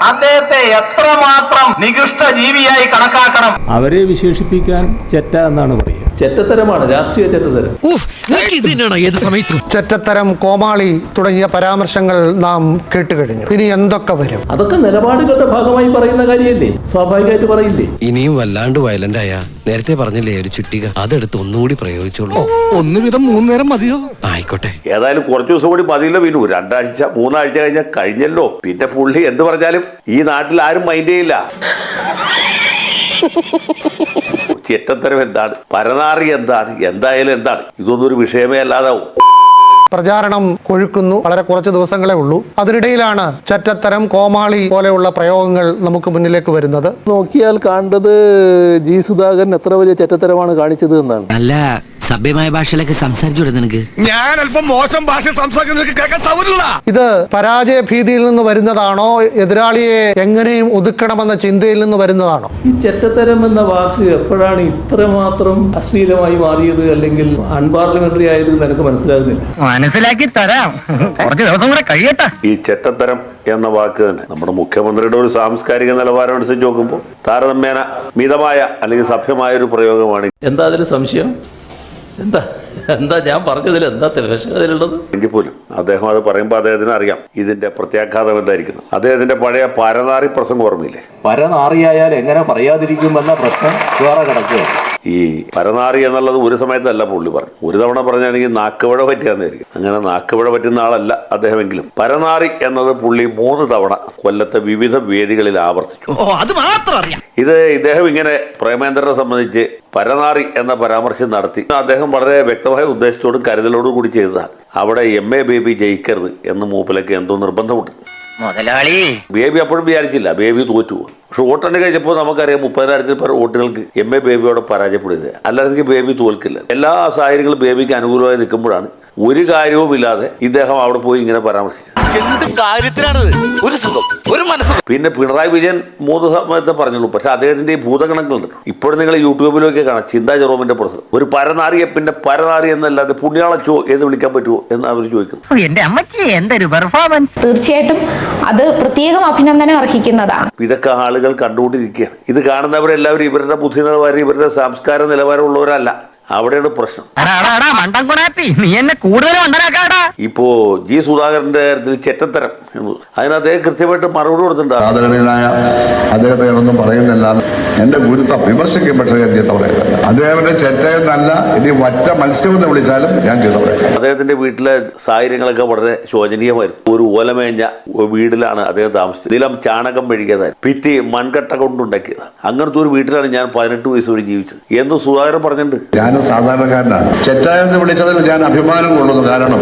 അദ്ദേഹത്തെ എത്രമാത്രം നികൃഷ്ട ജീവിയായി കണക്കാക്കണം. അവരെ വിശേഷിപ്പിക്കാൻ ചെറ്റ എന്നാണ് പറയുക. ചെറ്റത്തരമാണ്, രാഷ്ട്രീയ ചെറ്റത്തരം. ചെറ്റത്തരം, കോമാളി തുടങ്ങിയ പരാമർശങ്ങൾ നാം കേട്ടുകഴിഞ്ഞു. ഇനി എന്തൊക്കെ വരും? അതൊക്കെ നിലപാടുകളുടെ ഭാഗമായി പറയുന്ന കാര്യമല്ലേ, സ്വാഭാവികമായിട്ട് പറയില്ലേ. ഇനിയും വല്ലാണ്ട് വയലന്റ് ആയ നേരത്തെ പറഞ്ഞില്ലേ ഒരു ചുറ്റിക, അതെടുത്ത് ഒന്നുകൂടി പ്രയോഗിച്ചോളൂ. ഒന്ന് വിധം 3 നേരം മതിയോ? ആയിക്കോട്ടെ. ഏതായാലും കുറച്ചു ദിവസം കൂടി മതിയല്ലോ. വീണു 2 ആഴ്ച 3 ആഴ്ച കഴിഞ്ഞാൽ കഴിഞ്ഞല്ലോ. പിന്നെ പുള്ളി എന്ത് പറഞ്ഞാലും ഈ നാട്ടിൽ ആരും മൈൻഡ് ചെയ്യില്ല. ചെറ്റത്തരം എന്താണ്, പരനാറി എന്താണ്, എന്തായാലും എന്താണ്, ഇതൊന്നും ഒരു വിഷയമേ അല്ലാതാവും. പ്രചാരണം കൊഴുക്കുന്നു. വളരെ കുറച്ച് ദിവസങ്ങളേ ഉള്ളൂ. അതിനിടയിലാണ് ചെറ്റത്തരം, കോമാളി പോലെയുള്ള പ്രയോഗങ്ങൾ നമുക്ക് മുന്നിലേക്ക് വരുന്നത്. നോക്കിയാൽ കാണേണ്ടത് ജി സുധാകരൻ എത്ര വലിയ ചെറ്റത്തരമാണ് കാണിച്ചത് എന്നാണ്. നല്ല സഭ്യമായ ഭാഷയിലൊക്കെ സംസാരിച്ചു നിനക്ക്. ഞാൻ അല്പം മോശം ഭാഷ സംസാരിക്കുന്ന ഇത് പരാജയ ഭീതിയിൽ നിന്ന് വരുന്നതാണോ, എതിരാളിയെ എങ്ങനെയും ഒതുക്കണമെന്ന ചിന്തയിൽ നിന്ന് വരുന്നതാണോ? ഈ ചെറ്റത്തരം എന്ന വാക്ക് എപ്പോഴാണ് ഇത്രമാത്രം അശ്ലീലമായി മാറിയത്, അല്ലെങ്കിൽ അൺപാർലമെന്ററി ആയത് എനിക്ക് മനസ്സിലാകുന്നില്ല. മനസ്സിലാക്കി തരാം, കുറച്ച് ദിവസം കൂടെ കഴിയട്ടെ. ഈ ചെറ്റത്തരം എന്ന വാക്ക് തന്നെ നമ്മുടെ മുഖ്യമന്ത്രിയുടെ ഒരു സാംസ്കാരിക നിലവാരം അനുസരിച്ച് നോക്കുമ്പോൾ താരതമ്യേന മിതമായ അല്ലെങ്കിൽ സഭ്യമായ ഒരു പ്രയോഗമാണ്. എന്താ അതിൽ സംശയം? എന്താ ഞാൻ പറഞ്ഞതിൽ എന്താ തിരശ്ശതിലുള്ളത്? എങ്കിൽ പോലും അദ്ദേഹം അത് പറയുമ്പോൾ അദ്ദേഹത്തിന് അറിയാം ഇതിന്റെ പ്രത്യാഘാതം എന്തായിരിക്കുന്നു. അദ്ദേഹത്തിന്റെ പഴയ പരനാറി പ്രസംഗം ഓർമ്മയില്ലേ? പരനാറിയായാൽ എങ്ങനെ പറയാതിരിക്കുമെന്ന പ്രശ്നം വേറെ കിടക്കുക. ഈ പരനാറി എന്നുള്ളത് ഒരു സമയത്തല്ല പുള്ളി പറഞ്ഞു. ഒരു തവണ പറഞ്ഞാണെങ്കിൽ നാക്കുപഴ പറ്റിയാന്നായിരിക്കും. അങ്ങനെ നാക്കുപഴ പറ്റുന്ന ആളല്ല അദ്ദേഹമെങ്കിലും. പരനാറി എന്നത് പുള്ളി 3 തവണ കൊല്ലത്തെ വിവിധ വേദികളിൽ ആവർത്തിച്ചു. ഇത് ഇദ്ദേഹം ഇങ്ങനെ പ്രേമേന്ദ്രനെ സംബന്ധിച്ച് പരനാറി എന്ന പരാമർശം നടത്തി. അദ്ദേഹം വളരെ വ്യക്തമായ ഉദ്ദേശത്തോടും കരുതലോടും കൂടി ചെയ്തതാണ്. അവിടെ MA ബേബി ജയിക്കരുത് എന്ന് മൂപ്പിലൊക്കെ എന്തോ നിർബന്ധമുണ്ട്. ബേബി അപ്പോഴും വിചാരിച്ചില്ല ബേബി തോറ്റു. പക്ഷെ വോട്ടെണ്ണി കഴിഞ്ഞപ്പോൾ നമുക്കറിയാം 30,000-ൽ പരം വോട്ടുകൾക്ക് MA ബേബിയോടെ പരാജയപ്പെടുന്നത്. അല്ലാതെ ബേബി തോൽക്കില്ല. എല്ലാ സാഹചര്യങ്ങളും ബേബിക്ക് അനുകൂലമായി നിൽക്കുമ്പോഴാണ് ഒരു കാര്യവുമില്ലാതെ ഇദ്ദേഹം അവിടെ പോയി ഇങ്ങനെ പരാമർശിച്ചത്. പിന്നെ പിണറായി വിജയൻ 3 സമയത്ത് പറഞ്ഞുള്ളൂ. പക്ഷെ അദ്ദേഹത്തിന്റെ ഈ ഭൂതഗണങ്ങളുണ്ട്. ഇപ്പോഴും നിങ്ങൾ യൂട്യൂബിലൊക്കെ കാണാം ചിന്താ ജെറോമിന്റെ പ്രസംഗം. ഒരു പരനാറിയെ പിന്നെ പരനാറി എന്നല്ലാതെ പുണ്യാളച്ചോ എന്ന് വിളിക്കാൻ പറ്റുമോ എന്ന് അവർ ചോദിക്കുന്നു. എന്റെ അമ്മയ്ക്ക് എന്തൊരു പെർഫോമൻസ്! തീർച്ചയായിട്ടും അത് പ്രത്യേകം അഭിനന്ദനം അർഹിക്കുന്നതാണ്. ഇതൊക്കെ ആളുകൾ കണ്ടുകൊണ്ടിരിക്കുകയാണ്. ഇത് കാണുന്നവരെല്ലാവരും ഇവരുടെ ബുദ്ധി നിലവാരം, ഇവരുടെ സംസ്കാര നിലവാരമുള്ളവരല്ല. അവിടെയാണ് പ്രശ്നം. ഇപ്പോ ജി സുധാകരന്റെ കാര്യത്തിൽ ചെറ്റത്തരം അതിന് അദ്ദേഹം കൃത്യമായിട്ട് മറുപടി കൊടുത്തിട്ടുണ്ട്. ആദരണീയനായ അദ്ദേഹത്തെ ഒന്നും പറയുന്നില്ല. എന്റെ ഗുരുത്വം വിമർശിക്കും, പക്ഷേ ഞാൻ ചീത്ത പറയുന്നില്ല. അദ്ദേഹത്തിന്റെ ചെറ്റയെന്നല്ല, ഇനി വറ്റ മത്സ്യം എന്ന് വിളിച്ചാലും ഞാൻ ചീത്ത പറയും. അദ്ദേഹത്തിന്റെ വീട്ടിലെ സാഹചര്യങ്ങളൊക്കെ വളരെ ശോചനീയമായിരുന്നു. ഒരു ഓലമേഞ്ഞ വീട്ടിലാണ് അദ്ദേഹം താമസിച്ചത്. നിലം ചാണകം മെഴുകിയതായി, ഭിത്തി മൺകട്ട കൊണ്ടുണ്ടാക്കിയത്. അങ്ങനത്തെ ഒരു വീട്ടിലാണ് ഞാൻ 18 വയസ്സ് വരെ ജീവിച്ചത് എന്ന് സുധാകരൻ പറഞ്ഞിട്ടുണ്ട്. ഞാനും സാധാരണക്കാരനാണ്. ചെറ്റ എന്ന് വിളിച്ചതിൽ ഞാൻ അഭിമാനം കൊള്ളുന്നു. കാരണം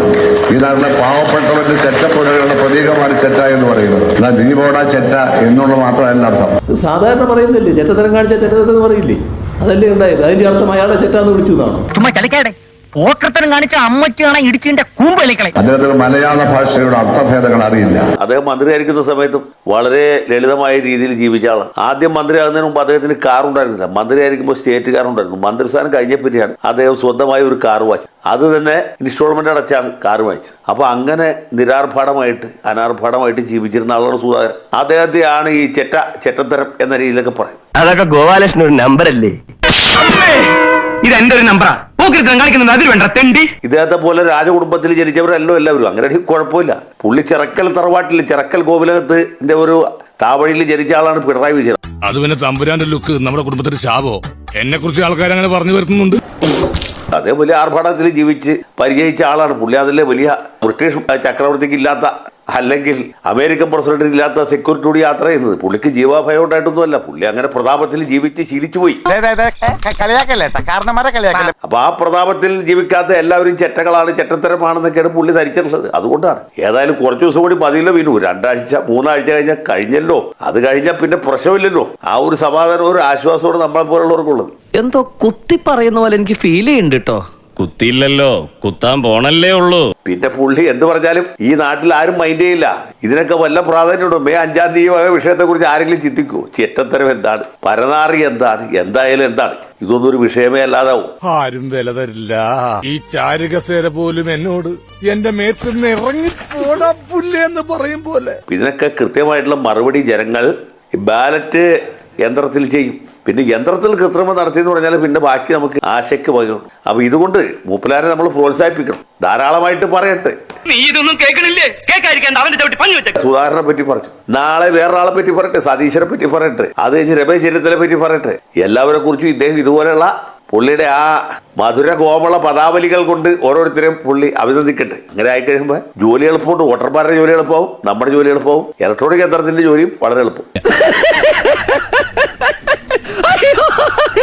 ഈ നാട്ടിലെ പാവപ്പെട്ടവന്റെ ചെറ്റപ്പുഴകളുടെ പ്രതീകമാണ് ചെറ്റ എന്ന് പറയുന്നത്. എന്നാൽ ദീപോട ചെറ്റ എന്നുള്ള മാത്രമല്ല അർത്ഥം. സാധാരണ പറയുന്നില്ലേ, ചെറ്റത്തരം കാണിച്ച ചെറ്റത്തരം എന്ന് പറയില്ലേ? അതല്ലേ ഉണ്ടായത്. അതിന്റെ അർത്ഥം അയാളെ ചെറ്റാന്ന് വിളിച്ചു എന്നാണ്. പോക്കത്തരം കാണിച്ച അമ്മച്ചാണ് ഇടിച്ചിന്റെ കൂമ്പളിക്കളെ. അദ്ദേഹത്തിന് മലയാള ഭാഷയുടെ അർത്ഥഭേദങ്ങൾ അറിയില്ല. അദ്ദേഹം മന്ത്രിയായിരിക്കുന്ന സമയത്തും വളരെ ലളിതമായ രീതിയിൽ ജീവിച്ച ആളാണ്. ആദ്യം മന്ത്രിയാകുന്നതിന് മുമ്പ് അദ്ദേഹത്തിന് കാർ ഉണ്ടായിരുന്നില്ല. മന്ത്രിയായിരിക്കുമ്പോൾ സ്റ്റേറ്റ് കാർ ഉണ്ടായിരുന്നു. മന്ത്രിസ്ഥാനം കഴിഞ്ഞപ്പോഴാണ് അദ്ദേഹം സ്വന്തമായി ഒരു കാർ വാങ്ങി. അത് തന്നെ ഇൻസ്റ്റോൾമെന്റ് അടച്ചാണ് കാർ വാങ്ങിച്ചത്. അപ്പൊ അങ്ങനെ നിരാർഭാടമായിട്ട് അനാർഭാടമായിട്ട് ജീവിച്ചിരുന്ന ആളാണ് സുധാകരൻ. അദ്ദേഹത്തെയാണ് ഈ ചെറ്റത്തരം എന്ന രീതിയിലൊക്കെ പറയുന്നത്. അതൊക്കെ ഗോപാലകൃഷ്ണൻ ഒരു നമ്പറല്ലേ? ഇത് എന്റെ ഒരു നമ്പറാ. ഇദ്ദേഹത്തെ പോലെ രാജകുടുംബത്തിൽ ജനിച്ചവരല്ലോ എല്ലാവരും. അങ്ങനെ കുഴപ്പമില്ല. പുള്ളി ചിറക്കൽ തറവാട്ടിൽ ചിറക്കൽ ഗോകുലത്തിന്റെ ഒരു താവഴിയിൽ ജനിച്ച ആളാണ് പിണറായി വിജയൻ. അത് പിന്നെ തമ്പുരാന്റെ ലുക്ക് നമ്മുടെ കുടുംബത്തിന്റെ ശാപോ? എന്നെ കുറിച്ച് ആൾക്കാർ അങ്ങനെ പറഞ്ഞു വരുത്തുന്നുണ്ട്. അതേ വലിയ ആർഭാടത്തിൽ ജീവിച്ച് പരിചയിച്ച ആളാണ് പുള്ളി. അതിലെ വലിയ ബ്രിട്ടീഷ് ചക്രവർത്തിക്ക് ഇല്ലാത്ത, അല്ലെങ്കിൽ അമേരിക്കൻ പ്രസിഡന്റിന് ഇല്ലാത്ത സെക്യൂരിറ്റിയോട് യാത്ര ചെയ്യുന്നത്. പുള്ളിക്ക് ജീവാഭയം ഉണ്ടായിട്ടൊന്നുമല്ല. പുള്ളി അങ്ങനെ പ്രതാപത്തിൽ ജീവിച്ച് ശീലിച്ചുപോയി. അപ്പൊ ആ പ്രതാപത്തിൽ ജീവിക്കാത്ത എല്ലാവരും ചെറ്റകളാണ്, ചെറ്റത്തരമാണെന്നൊക്കെയാണ് പുള്ളി ധരിച്ചിട്ടുള്ളത്. അതുകൊണ്ടാണ്. ഏതായാലും കുറച്ചു ദിവസം കൂടി മതിയല്ലോ. വീണു 2 ആഴ്ച 3 ആഴ്ച കഴിഞ്ഞാൽ കഴിഞ്ഞല്ലോ. അത് കഴിഞ്ഞാൽ പിന്നെ പ്രശ്നമില്ലല്ലോ. ആ ഒരു സമാധാനം, ഒരു ആശ്വാസമാണ് നമ്മളെ പോലുള്ളവർക്കുള്ളത്. എന്തോ കുത്തി പറയുന്ന പോലെ എനിക്ക് ഫീൽ ചെയ്യുന്നുണ്ട് കേട്ടോ. കുത്തിയില്ലല്ലോ, കുത്താൻ പോണല്ലേ ഉള്ളൂ. പിന്നെ പുള്ളി എന്ത് പറഞ്ഞാലും ഈ നാട്ടിൽ ആരും മൈൻഡ് ചെയ്യില്ല. ഇതിനൊക്കെ വല്ല പ്രാധാന്യമുണ്ടോ? മെയ് 5-ാം തീയതി വക വിഷയത്തെ കുറിച്ച് ആരെങ്കിലും ചിന്തിക്കുമോ? ചെറ്റത്തരം എന്താണ്, പരനാറി എന്താണ്, എന്തായാലും എന്താണ്, ഇതൊന്നും ഒരു വിഷയമേ അല്ലാതാവും. ആരും വില തരില്ല. ഈ ചാരുകസേര പോലും എന്നോട് എന്റെ മേത്ത് ഇറങ്ങി പോടാ പുല്ലേ എന്ന് പറയും പോലെ. ഇതിനൊക്കെ കൃത്യമായിട്ടുള്ള മറുപടി ജനങ്ങൾ ബാലറ്റ് യന്ത്രത്തിൽ ചെയ്യും. പിന്നെ യന്ത്രത്തിൽ കൃത്രിമം നടത്തിയെന്ന് പറഞ്ഞാൽ പിന്നെ ബാക്കി നമുക്ക് ആശയ്ക്ക് വകയുള്ളൂ. അപ്പൊ ഇതുകൊണ്ട് മൂപ്പലാരെ നമ്മൾ പ്രോത്സാഹിപ്പിക്കണം, ധാരാളമായിട്ട് പറയട്ടെ. നീ ഇതൊന്നും കേൾക്കണില്ലേ? കേൾക്കാതിരിക്കാൻ അവന്റെ ചവിട്ടി പഞ്ഞു വെച്ച സുധാകരനെ പറ്റി പറഞ്ഞു, നാളെ വേറൊരാളെ പറ്റി പറയട്ടെ, സതീശനെ പറ്റി പറയട്ടെ, അത് കഴിഞ്ഞ് രമേശ് ചെന്നിത്തലയെ പറ്റി പറയട്ടെ. എല്ലാവരെ കുറിച്ചും ഇദ്ദേഹം ഇതുപോലെയുള്ള പുള്ളിയുടെ ആ മധുര കോമള പദാവലികൾ കൊണ്ട് ഓരോരുത്തരെയും പുള്ളി അഭിനന്ദിക്കട്ടെ. അങ്ങനെ ആയിക്കഴിയുമ്പോൾ ജോലി എളുപ്പമുണ്ട്. വോട്ടർമാരുടെ ജോലി എളുപ്പമാവും, നമ്മുടെ ജോലി എളുപ്പമാവും, ഇലക്ട്രോണിക് യന്ത്രത്തിന്റെ ജോലിയും വളരെ എളുപ്പം.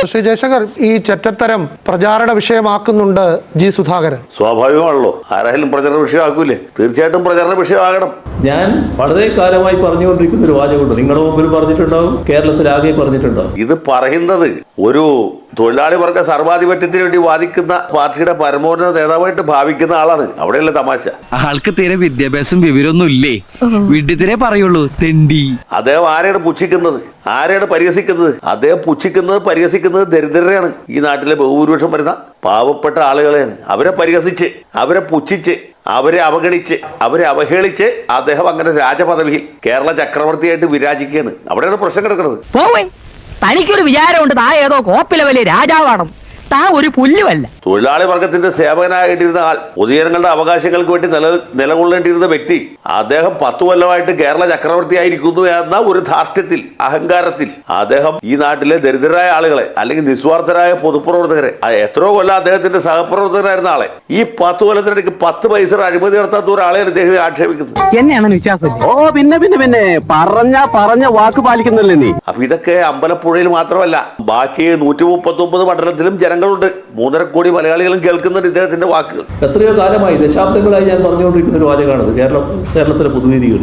ശ്രീ ജയശങ്കർ, ഈ ചെറ്റത്തരം പ്രചാരണ വിഷയമാക്കുന്നുണ്ട് ജി സുധാകരൻ. സ്വാഭാവികമാണല്ലോ, ആരായാലും പ്രചരണ വിഷയമാക്കൂലേ? തീർച്ചയായിട്ടും പ്രചരണ വിഷയമാകണം. ഞാൻ വളരെ കാലമായി പറഞ്ഞുകൊണ്ടിരിക്കുന്ന ഒരു വാചകമുണ്ട്, നിങ്ങളുടെ മുമ്പിൽ പറഞ്ഞിട്ടുണ്ടാവും, കേരളത്തിലാകെ പറഞ്ഞിട്ടുണ്ടാവും. ഇത് പറയുന്നത് ഒരു തൊഴിലാളി വർഗ സർവാധിപത്യത്തിന് വേണ്ടി വാദിക്കുന്ന പാർട്ടിയുടെ പരമോന്നത നേതാവായിട്ട് ഭാവിക്കുന്ന ആളാണ്. അവിടെയല്ല തമാശ. ആൾക്ക് തീരെ വിദ്യാഭ്യാസം വിവരമൊന്നും ഇല്ലേ, വിഡ്ഢിത്തിരെ പറയുള്ളൂ, തെണ്ടി. അദ്ദേഹം ആരെയാണ് പുച്ഛിക്കുന്നത്, ആരെയാണ് പരിഹസിക്കുന്നത്? അദ്ദേഹം പുച്ഛിക്കുന്നത് പരിഹസിക്കുന്നത് ദരിദ്രരെയാണ്. ഈ നാട്ടിലെ ബഹുഭൂരിപക്ഷം വരുന്ന പാവപ്പെട്ട ആളുകളെയാണ്. അവരെ പരിഹസിച്ച്, അവരെ പുച്ഛിച്ച്, അവരെ അവഗണിച്ച്, അവരെ അവഹേളിച്ച് അദ്ദേഹം അങ്ങനെ രാജപദവിയിൽ കേരള ചക്രവർത്തിയായിട്ട് വിരാജിക്കുകയാണ്. അവിടെയാണ് പ്രശ്നം കിടക്കുന്നത്. തനിക്കൊരു വിചാരമുണ്ട് താ ഏതോ കോപ്പിലെ വലിയ രാജാവാണ്, താ ഒരു പുല്ലുമല്ല. തൊഴിലാളി വർഗത്തിന്റെ സേവകനായിട്ടിരുന്ന ആൾ, പൊതുജനങ്ങളുടെ അവകാശങ്ങൾക്ക് വേണ്ടി നിലകൊള്ളേണ്ടിയിരുന്ന വ്യക്തി, അദ്ദേഹം 10 കൊല്ലമായിട്ട് കേരള ചക്രവർത്തിയായിരിക്കുന്നു എന്ന ഒരു ധാർഷ്ട്യത്തിൽ, അഹങ്കാരത്തിൽ അദ്ദേഹം ഈ നാട്ടിലെ ദരിദ്രരായ ആളുകളെ അല്ലെങ്കിൽ നിസ്വാർത്ഥരായ പൊതുപ്രവർത്തകരെ, എത്രയോ കൊല്ലം അദ്ദേഹത്തിന്റെ സഹപ്രവർത്തകരായിരുന്ന ആളെ ഈ 10 കൊല്ലത്തിനിടയ്ക്ക് 10 പൈസ അഴിമതി നടത്താത്ത ഒരാളെയാണ് ഇദ്ദേഹം ആക്ഷേപിക്കുന്നത്. എന്നെയാണ് വിശ്വാസം. ഓ പിന്നെ പറഞ്ഞ വാക്ക് പാലിക്കുന്നില്ലേ നീ? അപ്പൊ ഇതൊക്കെ അമ്പലപ്പുഴയിൽ മാത്രമല്ല, ബാക്കി 139 മണ്ഡലത്തിലും ജനങ്ങളുണ്ട്. 3.5 കോടി മലയാളികളും കേൾക്കുന്നുണ്ട് ഇദ്ദേഹത്തിന്റെ വാക്കുകൾ. എത്രയോ കാലമായി, ദശാബ്ദങ്ങളായി ഞാൻ പറഞ്ഞുകൊണ്ടിരിക്കുന്ന ഒരു വാചകമാണത്, കേരളത്തിലെ പൊതുവേദികൾ.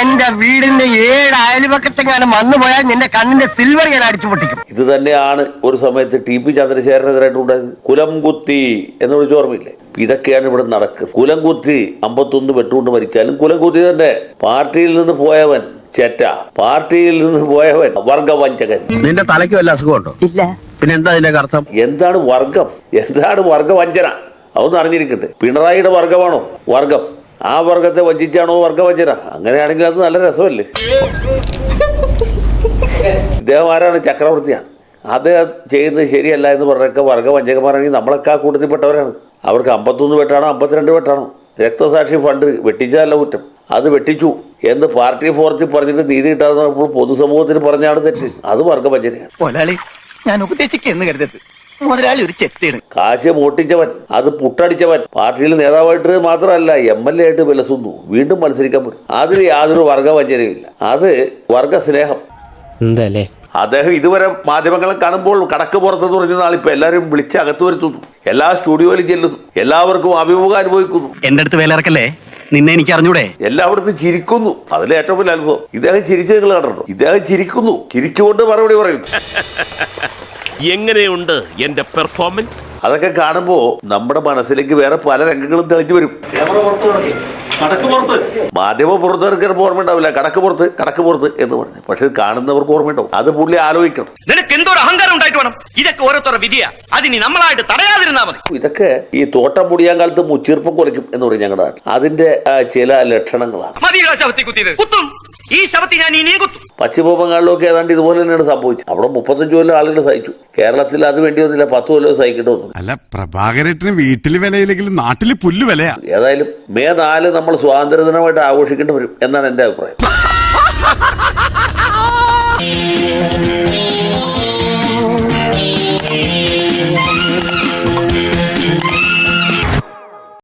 എന്റെ വീടിന്റെ 7 അയൽപക്കത്തെങ്ങാനും വന്നു പോയാൽ നിന്റെ കണ്ണിന്റെ സിൽവർ ഞാൻ അടിച്ചു പൊട്ടിക്കും. ഇത് തന്നെയാണ് ഒരു സമയത്ത് ടി.പി. ചന്ദ്രശേഖരനെതിരായിട്ടുണ്ടായത്. കുലം കുത്തി എന്ന് വിളിച്ച ഓർമ്മയില്ലേ? ഇതൊക്കെയാണ് ഇവിടെ നടക്കുന്നത്. കുലം കുത്തി 51 വെട്ടുകൊണ്ട് മരിച്ചാലും കുലം കുത്തി തന്നെ. പാർട്ടിയിൽ നിന്ന് പോയവൻ ചെറ്റ, പാർട്ടിയിൽ നിന്ന് പോയവൻ വർഗവഞ്ചകൻ. നിന്റെ തലയ്ക്ക് വല്ല അസുഖമുണ്ടോ? ഇല്ല. പിന്നെ എന്താ അതിന്റെ അർത്ഥം? എന്താണ് വർഗം, എന്താണ് വർഗവഞ്ചന? അതൊന്നും അറിഞ്ഞിരിക്കട്ടെ. പിണറായിയുടെ വർഗമാണോ വർഗം? ആ വർഗത്തെ വഞ്ചിച്ചാണോ വർഗവഞ്ചന? അങ്ങനെയാണെങ്കിൽ അത് നല്ല രസമല്ലേ? ഇദ്ദേഹം ആരാണ്? ചക്രവർത്തിയാണ്. അദ്ദേഹം ചെയ്യുന്നത് ശരിയല്ല എന്ന് പറഞ്ഞൊക്കെ വർഗവഞ്ചകന്മാരാണെങ്കിൽ നമ്മളൊക്കെ ആ കൂട്ടത്തിൽപ്പെട്ടവരാണ്. അവർക്ക് 51 വെട്ടാണോ 52 വെട്ടാണോ? രക്തസാക്ഷി ഫണ്ട് വെട്ടിച്ചതല്ല കുറ്റം, അത് വെട്ടിച്ചു എന്ന് പാർട്ടി ഫോറത്തിൽ പറഞ്ഞിട്ട് നീതി കിട്ടാതെ പൊതുസമൂഹത്തിന് പറഞ്ഞാണ് തെറ്റ്. അത് വർഗവഞ്ചനയാണ്. ഞാൻ ഉപദേശിക്കുന്നു കരുതരുത്, മുതലാളി ഒരു ചെറ്റാണ്. കാശ് മോട്ടിച്ചവൻ, അത് പുട്ടടിച്ചവൻ, പാർട്ടിയിൽ നേതാവായിട്ട് മാത്രമല്ല MLA ആയിട്ട് വിലസുന്നു, വീണ്ടും മത്സരിക്കാൻ പറ്റും. അതിൽ യാതൊരു വർഗവഞ്ചനയുമില്ല, അത് വർഗസ്നേഹം. എന്തല്ലേ അദ്ദേഹം ഇതുവരെ മാധ്യമങ്ങളെ കാണുമ്പോൾ കടക്ക് പുറത്തെന്ന് പറഞ്ഞ നാളിപ്പോൾ എല്ലാവരും വിളിച്ച് അകത്ത് വരുത്തുന്നു, എല്ലാ സ്റ്റുഡിയോയിലും ചെല്ലുന്നു, എല്ലാവർക്കും അഭിമുഖം അനുഭവിക്കുന്നു. എന്റെ അടുത്ത് വേലിറക്കല്ലേ, നിന്നെ എനിക്ക് അറിഞ്ഞൂടെ? എല്ലായിടത്തും ചിരിക്കുന്നു. അതിലെ ഏറ്റവും വലിയ അത്ഭുതം, ഇദ്ദേഹം ചിരിച്ച് നിങ്ങൾ കണ്ടിട്ടുണ്ടോ? ഇദ്ദേഹം ചിരിക്കുന്നു, ചിരിച്ചുകൊണ്ട് മറുപടി പറയുന്നു. എങ്ങനെയുണ്ട് എന്റെ പെർഫോമൻസ്? അതൊക്കെ കാണുമ്പോൾ നമ്മുടെ മനസ്സിലേക്ക് വേറെ പല രംഗങ്ങളും തെളിഞ്ഞു വരും. മാധ്യമ പുറത്തുകാർക്ക് ഓർമ്മ ഉണ്ടാവില്ല, കടക്ക് പുറത്ത് എന്ന് പറഞ്ഞു. പക്ഷെ കാണുന്നവർക്ക് ഓർമ്മയുണ്ടാവും. അത് പുള്ളി ആലോചിക്കണം. നിനക്ക് എന്തോ അഹങ്കാരം ഉണ്ടായിട്ട് വേണം. ഇതൊക്കെ ഓരോരുത്തരുടെ വിധിയാ, അതിനി നമ്മളായിട്ട് തടയാതിരുന്നാ മതി. ഇതൊക്കെ ഈ തോട്ടം മുടിയാൻ കാലത്ത് മുച്ചീർപ്പം കുറയ്ക്കും എന്ന് പറയും ഞങ്ങളുടെ നാട്ടിൽ. അതിന്റെ ചില ലക്ഷണങ്ങളാണ്. ഈ ശവത്തി ഞാൻ ഇനിയും കുത്തും. പശ്ചിമ ബംഗാളിലൊക്കെ ഏതാണ്ട് ഇതുപോലെ തന്നെയാണ് സംഭവിച്ചത്. അവിടെ 35 കൊല്ലം ആളുകൾ സഹിച്ചു. കേരളത്തിൽ അത് വേണ്ടി വന്നില്ല, 10 കൊല്ലം സഹിക്കേണ്ടി വന്നു. അല്ല, പ്രഭാകരേട്ടന് വീട്ടില് വിലയില്ലെങ്കിലും നാട്ടില് പുല്ല് വിലയാ. ഏതായാലും മെയ് 4 നമ്മൾ സ്വാതന്ത്ര്യ ദിനമായിട്ട് ആഘോഷിക്കേണ്ടി വരും എന്നാണ് എന്റെ അഭിപ്രായം.